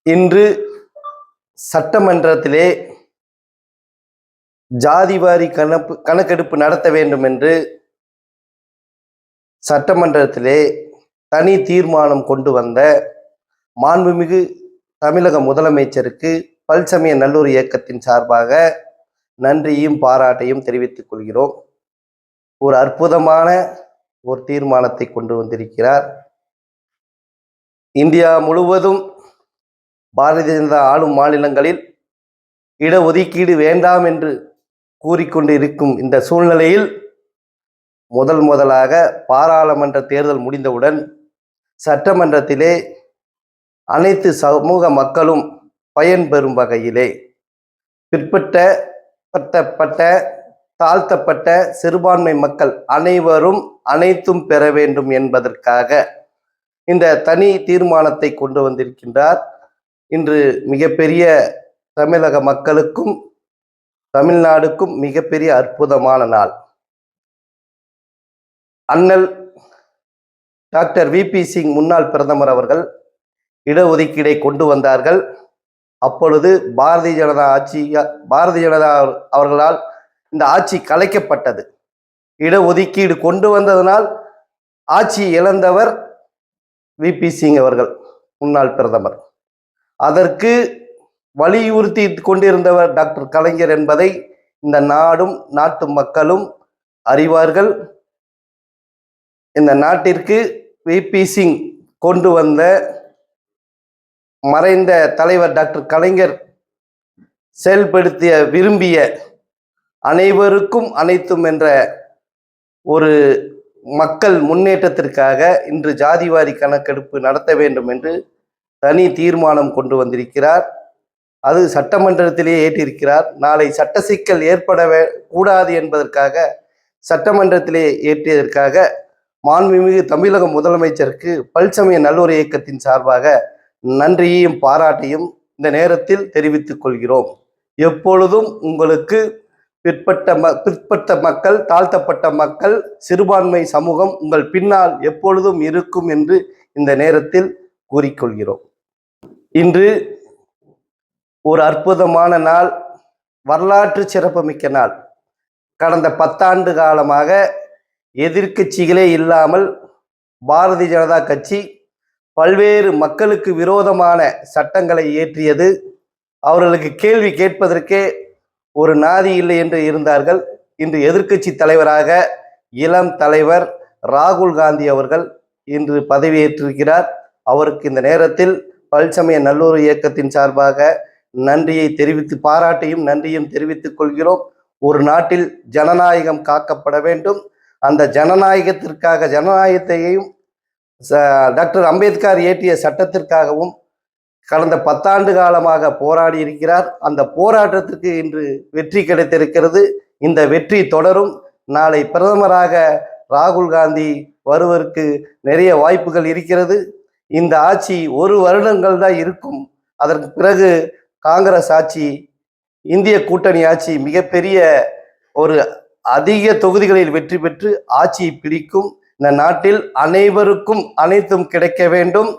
இன்று சட்டமன்றத்திலே ஜாதிவாரி கணக்கெடுப்பு நடத்த வேண்டும் என்று சட்டமன்றத்திலே தனி தீர்மானம் கொண்டு வந்த மாண்புமிகு தமிழக முதலமைச்சருக்கு பல்சமய நல்லூர் இயக்கத்தின் சார்பாக நன்றியும் பாராட்டையும் தெரிவித்துக் கொள்கிறோம். ஒரு அற்புதமான ஒரு தீர்மானத்தை கொண்டு வந்திருக்கிறார். இந்தியா முழுவதும் பாரதிய ஜனதா ஆளும் மாநிலங்களில் இடஒதுக்கீடு வேண்டாம் என்று கூறிக்கொண்டு இருக்கும் இந்த சூழ்நிலையில் முதலாக பாராளுமன்ற தேர்தல் முடிந்தவுடன் சட்டமன்றத்திலே அனைத்து சமூக மக்களும் பயன்பெறும் வகையிலே பிற்பட்ட தாழ்த்தப்பட்ட சிறுபான்மை மக்கள் அனைவரும் அனைத்தும் பெற வேண்டும் என்பதற்காக இந்த தனி தீர்மானத்தை கொண்டு வந்திருக்கின்றார். இன்று மிகப்பெரிய தமிழக மக்களுக்கும் தமிழ்நாடுக்கும் மிகப்பெரிய அற்புதமான நாள். அண்ணல் டாக்டர் விபி சிங் முன்னாள் பிரதமர் அவர்கள் இடஒதுக்கீடை கொண்டு வந்தார்கள். அப்பொழுது பாரதிய ஜனதா அவர்களால் இந்த ஆட்சி கலைக்கப்பட்டது. இடஒதுக்கீடு கொண்டு வந்ததனால் ஆட்சி இழந்தவர் விபி சிங் அவர்கள், முன்னாள் பிரதமர். அதற்கு வலியுறுத்தி கொண்டிருந்தவர் டாக்டர் கலைஞர் என்பதை இந்த நாடும் நாட்டு மக்களும் அறிவார்கள். இந்த நாட்டிற்கு விபி சிங் கொண்டு வந்த மறைந்த தலைவர் டாக்டர் கலைஞர் செயல்படுத்திய விரும்பிய அனைவருக்கும் அனைத்தும் என்ற ஒரு மக்கள் முன்னேற்றத்திற்காக இன்று ஜாதிவாரி கணக்கெடுப்பு நடத்த வேண்டும் என்று தனி தீர்மானம் கொண்டு வந்திருக்கிறார். அது சட்டமன்றத்திலேயே ஏற்றிருக்கிறார். நாளை சட்ட சிக்கல் ஏற்பட கூடாது என்பதற்காக சட்டமன்றத்திலே ஏற்றியதற்காக மாண்புமிகு தமிழக முதலமைச்சருக்கு பல்சமய நல்லூர் இயக்கத்தின் சார்பாக நன்றியையும் பாராட்டையும் இந்த நேரத்தில் தெரிவித்துக் கொள்கிறோம். எப்பொழுதும் உங்களுக்கு பிற்பட்ட மக்கள், தாழ்த்தப்பட்ட மக்கள், சிறுபான்மை சமூகம் உங்கள் பின்னால் எப்பொழுதும் இருக்கும் என்று இந்த நேரத்தில் கூறிக்கொள்கிறோம். இன்று ஒரு அற்புதமான நாள், வரலாற்று சிறப்புமிக்க நாள். கடந்த 10 ஆண்டு காலமாக எதிர்க்கட்சிகளே இல்லாமல் பாரதிய ஜனதா கட்சி பல்வேறு மக்களுக்கு விரோதமான சட்டங்களை இயற்றியது. அவர்களுக்கு கேள்வி கேட்பதற்கே ஒரு நாதி இல்லை என்று இருந்தார்கள். இன்று எதிர்க்கட்சி தலைவராக இளம் தலைவர் ராகுல் காந்தி அவர்கள் இன்று பதவியேற்றிருக்கிறார். அவருக்கு இந்த நேரத்தில் பல்சமய நல்லூர் இயக்கத்தின் சார்பாக நன்றியை தெரிவித்து பாராட்டையும் நன்றியும் தெரிவித்துக் கொள்கிறோம். ஒரு நாட்டில் ஜனநாயகம் காக்கப்பட வேண்டும். அந்த ஜனநாயகத்தையும் டாக்டர் அம்பேத்கர் இயற்றிய சட்டத்திற்காகவும் கடந்த 10 ஆண்டு காலமாக போராடி இருக்கிறார். அந்த போராட்டத்திற்கு இன்று வெற்றி கிடைத்திருக்கிறது. இந்த வெற்றி தொடரும். நாளை பிரதமராக ராகுல் காந்தி வருவதற்கு நிறைய வாய்ப்புகள் இருக்கிறது. இந்த ஆட்சி 1 வருடங்கள் தான் இருக்கும். அதற்கு பிறகு காங்கிரஸ் ஆட்சி, இந்திய கூட்டணி ஆட்சி மிகப்பெரிய ஒரு அதிக தொகுதிகளில் வெற்றி பெற்று ஆட்சியை பிடிக்கும். இந்த நாட்டில் அனைவருக்கும் அனைத்தும் கிடைக்க வேண்டும்.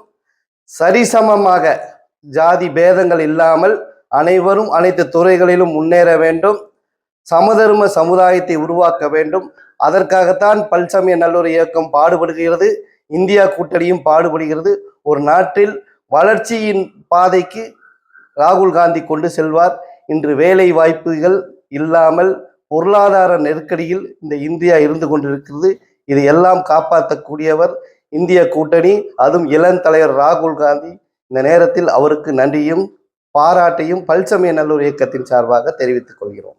சரிசமமாக ஜாதி பேதங்கள் இல்லாமல் அனைவரும் அனைத்து துறைகளிலும் முன்னேற வேண்டும். சமதர்ம சமுதாயத்தை உருவாக்க வேண்டும். அதற்காகத்தான் பல்சமய நல்லூர் இயக்கம் பாடுபடுகிறது. இந்தியா கூட்டணியும் பாடுபடுகிறது. ஒரு நாட்டில் வளர்ச்சியின் பாதைக்கு ராகுல் காந்தி கொண்டு செல்வார். இன்று வேலை வாய்ப்புகள் இல்லாமல் பொருளாதார நெருக்கடியில் இந்த இந்தியா இருந்து கொண்டிருக்கிறது. இதையெல்லாம் காப்பாற்றக்கூடியவர் இந்திய கூட்டணி, அதுவும் இளம் தலைவர் ராகுல் காந்தி. இந்த நேரத்தில் அவருக்கு நன்றியும் பாராட்டையும் பல்சமய நல்லூர் இயக்கத்தின் சார்பாக தெரிவித்துக் கொள்கிறோம்.